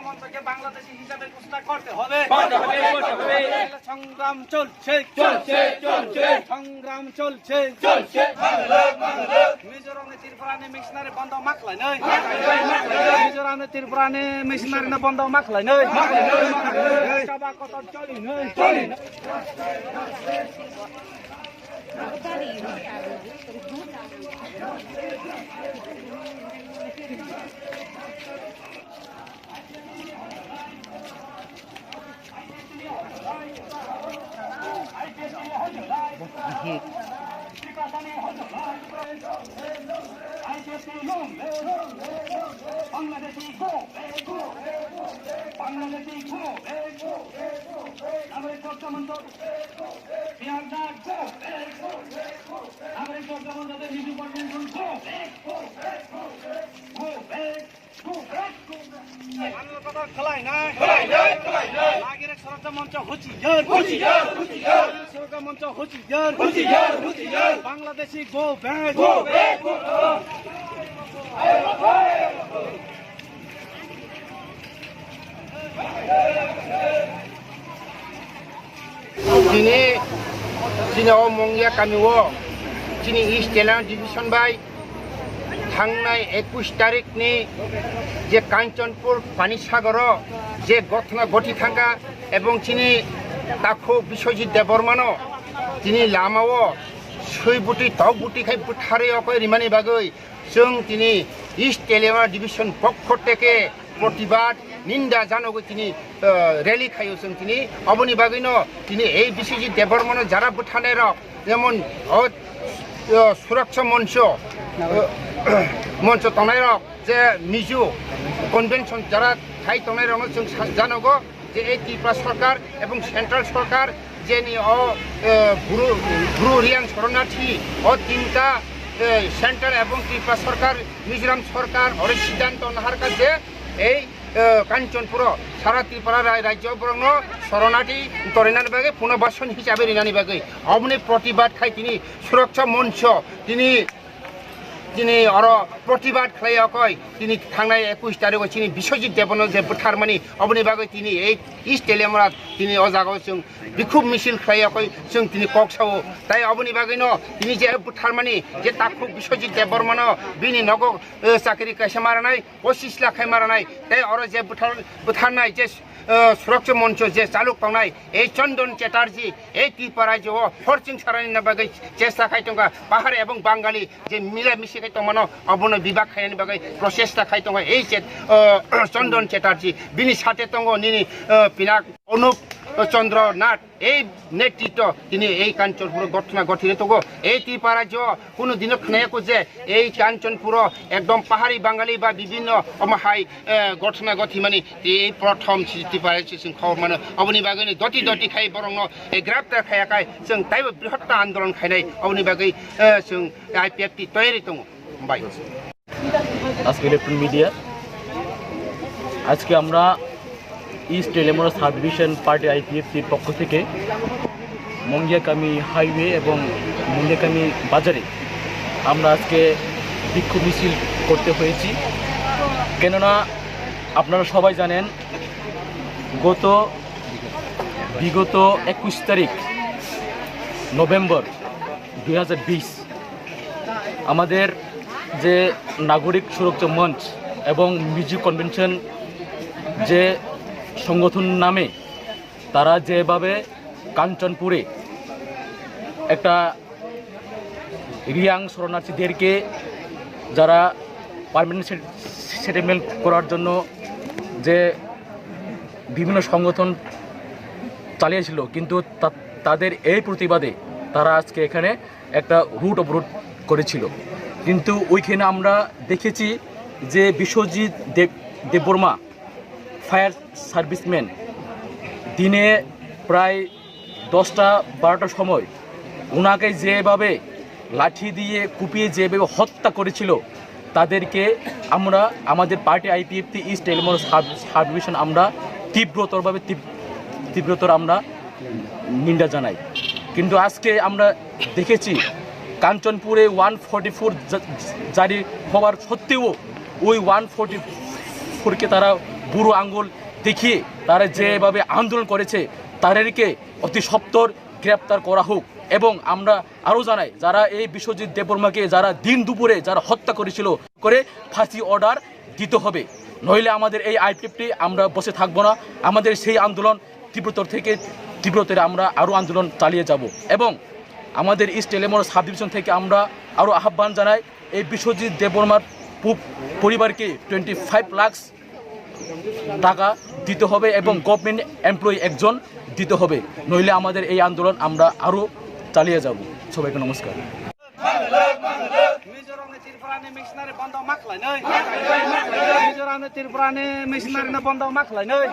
মঞ্চকে বাংলাদেশি হিসাবে ঘোষণা করতে হবে। সংগ্রাম চলছে সংগ্রাম চলছে মিজোরামে ত্রিপুরানে মিশনারি বন্ধ মাখলাই নয় মিজোরামে ত্রিপুরানে মিশনারি বন্ধ মাখলাই নয় সভা কত চলি নয় Bangladeshi go back Sini Mongya Kamiwo, Sini East Telang Division by Tangnai 21 tarik ni je Kanchanpur Panisagoro je Gotna Goti Thanga ebong Sini Takho Biswajit Debormano Sini Lamao Suibuti Taubuti Khai Buthare Okoi Rimani Bagoi Sung Sini East Telang Division Pokho Teke Protibad নিন্দা জানাবো তিনি rally খাইছেন তিনি অবনি বাগিন তিনি এই বিশ্বজিৎ দেববর্মন যারা ভুটানের যেমন সুরক্ষা মঞ্চ তনাইর যে মিজু কনভেনশন যারা ঠাই তনাইর জানাবো যে এই ত্রিপুরা সরকার এবং সেন্ট্রাল সরকার যে গুরু রিয়াং শরণার্থী ও তিনটা সেন্ট্রাল এবং ত্রিপুরা সরকার মিজোরাম সরকার অনেক সিদ্ধান্ত নাহার কাছে এই কাঞ্চনপুর সারা ত্রিপুরা রাজ্য বরং শরণার্থী তরিনার বাগে পুনর্বাসন হিসাবে রিনানি বাগে অবনি প্রতিবাদ খাই তিনি সুরক্ষা মঞ্চ তিনি প্রতিবাদ খাই তিনি থানায় 21 তারিখ তিনি বিশ্বজিৎ দেবন যে বুথারমানি অবনি বাগে তিনি এই ইস্ট টেলিমরা তিনি অজাগাও जों বিক্ষোভ মিছিল খাই তিনি কক্সাও তাই অবনি বাগে তিনি যে বুথারমানি যে তাকু বিশ্বজিৎ দেববর্মন বিনি নগ চাকরি কাছে মারানাই 25 লাখ মারানাই তাই যে বুথারনাই যে সুরক্ষা মঞ্চ যে চালু খাওনাই এই চন্দন চ্যাটার্জি এই ত্রিপুরা যে ফরচিং সারানি বাগে চেষ্টা খাইতঙ্গা পাহাড় এবং বাঙালি যে মিলামিশি খাইতমানো অবন বিভাগ খাইনি বাগে প্রচেষ্টা খাইতঙ্গা এই চন্দন চ্যাটার্জি বিনি সাথে তঙ্গ নিনি পিনাক অনুপ চন্দ্র নাথ এই নেতৃত্ব তিনি এই কাঞ্চনপুর ঘটনা ঘটিয়ে তো এই ত্রিপুরা রাজ্য কোনো দিন খানাইকো যে এই কাঞ্চনপুর একদম পাহাড়ি বাঙালি বা বিভিন্ন অমাহাই ঘটনা ঘটি মানে এই প্রথম ত্রিপুরা খবর মানে অবনি বাগে দতি খাই বরং এই গ্রেপ্তার খায়াকাই जों তাইবো বৃহত্ত আন্দোলন খাইনাই অবনি বাগে जों IPF তৈরি দङ বাই আজকে ইলেকট্রন মিডিয়া আজকে আমরা east Teliamura sub division party IPFCর পক্ষ থেকে মঙ্গিয়াকামি হাইওয়ে এবং মঙ্গিয়াকামি বাজারে আমরা আজকে বিক্ষোভ মিছিল করতে হয়েছি কেননা আপনারা সবাই জানেন বিগত 21 তারিখ নভেম্বর 2020 আমাদের যে নাগরিক সুরক্ষা মঞ্চ এবং মিজু কনভেনশন যে সংগঠন নামে তারা যেভাবে কাঞ্চনপুরে একটা রিয়াং শরণার্থীদেরকে যারা পার্মানেন্ট সেটেলমেন্ট করার জন্য যে বিভিন্ন সংগঠন চালিয়েছিল কিন্তু তাদের এই প্রতিবাদে তারা আজকে এখানে একটা রুট অবরোধ করেছিল কিন্তু ওইখানে আমরা দেখেছি যে বিশ্বজিৎ দেববর্মা ফায়ার সার্ভিসম্যান দিনে প্রায় 10টা-12টার সময় ওনাকে যেভাবে লাঠি দিয়ে কুপিয়ে যেভাবে হত্যা করেছিল তাদেরকে আমরা আমাদের party IPFC east Teliamura sub division আমরা তীব্রতর আমরা নিন্দা জানাই কিন্তু আজকে আমরা দেখেছি কাঞ্চনপুরে 144 জারি হওয়ার সত্ত্বেও ওই 144 ফোরকে তারা বুড়ো আঙ্গুল দেখিয়ে তারা যেভাবে আন্দোলন করেছে তাদেরকে অতি সত্বর গ্রেপ্তার করা হোক। এবং আমরা আরও জানাই, যারা এই বিশ্বজিৎ দেববর্মাকে যারা দিন দুপুরে যারা হত্যা করেছিল করে ফাঁসি অর্ডার দিতে হবে, নইলে আমাদের এই আইপিএফটি আমরা বসে থাকবো না। আমাদের সেই আন্দোলন তীব্রতর আমরা আরও আন্দোলন চালিয়ে যাব। এবং আমাদের ইস্ট এলেমোর সাব ডিভিশন থেকে আমরা আরও আহ্বান জানাই, এই বিশ্বজিৎ দেববর্মার পরিবারকে 25 লাখ টাকা দিতে হবে এবং গভর্নমেন্ট এমপ্লয়ি একজন দিতে হবে, নইলে আমাদের এই আন্দোলন আমরা আরও চালিয়ে যাব। সবাইকে নমস্কার। মিজোরামে ত্রিপুরানি মিশনারি বন্ধ মাখলাই নই মিজোরামে ত্রিপুরানি মিশনারি বন্ধ মাখলাই নই